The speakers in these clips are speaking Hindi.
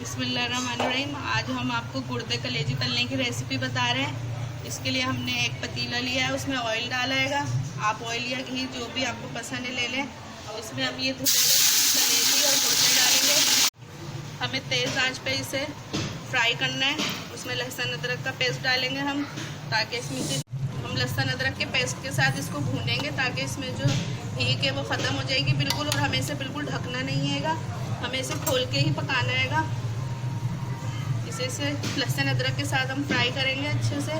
बिस्मिल्लाहिर्रहमानिर्रहीम। आज हम आपको गुर्दे कलेजी तलने की रेसिपी बता रहे हैं। इसके लिए हमने एक पतीला लिया है, उसमें ऑयल डाला है। आप ऑयल या घी जो भी आपको पसंद है ले लें। इसमें हम ये कलेजी और गुर्दे डालेंगे। हमें तेज़ आंच पे इसे फ्राई करना है। उसमें लहसुन अदरक का पेस्ट डालेंगे हम, ताकि इसमें से हम लहसुन अदरक के पेस्ट के साथ इसको भूनेंगे, ताकि इसमें जो हीक है वो ख़त्म हो जाएगी बिल्कुल। और हमें इसे बिल्कुल ढकना नहीं हैगा, हमें इसे खोल के ही पकाना हैगा। इसे लहसुन अदरक के साथ हम फ्राई करेंगे अच्छे से,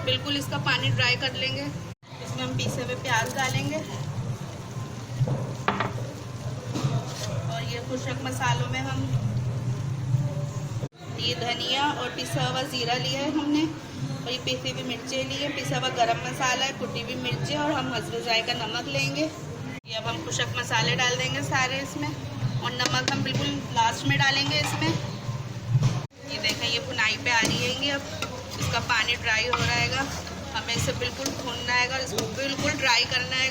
बिल्कुल इसका पानी ड्राई कर लेंगे। इसमें हम पीसे हुए प्याज डालेंगे और ये खुशक मसालों में हम ये धनिया और पिसा हुआ ज़ीरा लिया है हमने, और ये पिसी हुई मिर्चें ली है, पिसा हुआ गरम मसाला है, कुटी हुई मिर्चें, और हम हस्ब जायका नमक लेंगे। ये अब हम खुशक मसाले डाल देंगे सारे इसमें, और नमक हम बिल्कुल लास्ट में डालेंगे इसमें। ये देखें ये भुनाई पे आ रही है, अब इसका पानी ड्राई हो रहा है। हमें इसे बिल्कुल भूनना है और इसको बिल्कुल ड्राई करना है।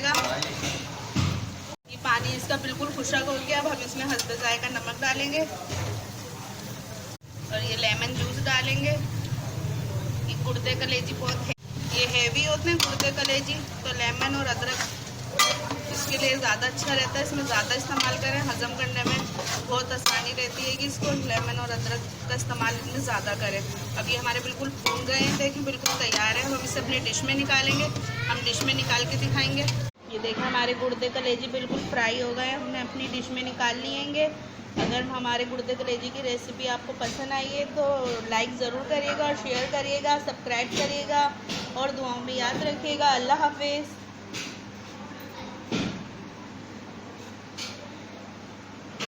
ये पानी इसका बिल्कुल खुशक हो गया। अब हम इसमें हस्ब जायका नमक डालेंगे और ये लेमन जूस डालेंगे। ये गुर्दे कलेजी बहुत ये हैवी होते हैं गुर्दे कलेजी, तो लेमन और अदरक इसके लिए ज़्यादा अच्छा रहता है। इसमें ज़्यादा इस्तेमाल करें, हज़म करने में बहुत आसानी रहती है कि इसको लेमन और अदरक का इस्तेमाल इसमें ज़्यादा करें। अब ये हमारे बिल्कुल भून गए हैं, देखिए बिल्कुल तैयार है। हम इसे अपने डिश में निकालेंगे, हम डिश में निकाल के दिखाएंगे। ये देखें हमारे गुर्दे कलेजी बिल्कुल फ्राई हो गए, हमने अपनी डिश में निकाल लिएंगे। अगर हमारे गुर्दे कलेजी की रेसिपी आपको पसंद आई है तो लाइक ज़रूर करिएगा और शेयर करिएगा, सब्सक्राइब करिएगा और दुआओं में याद रखिएगा। अल्लाह हाफिज़।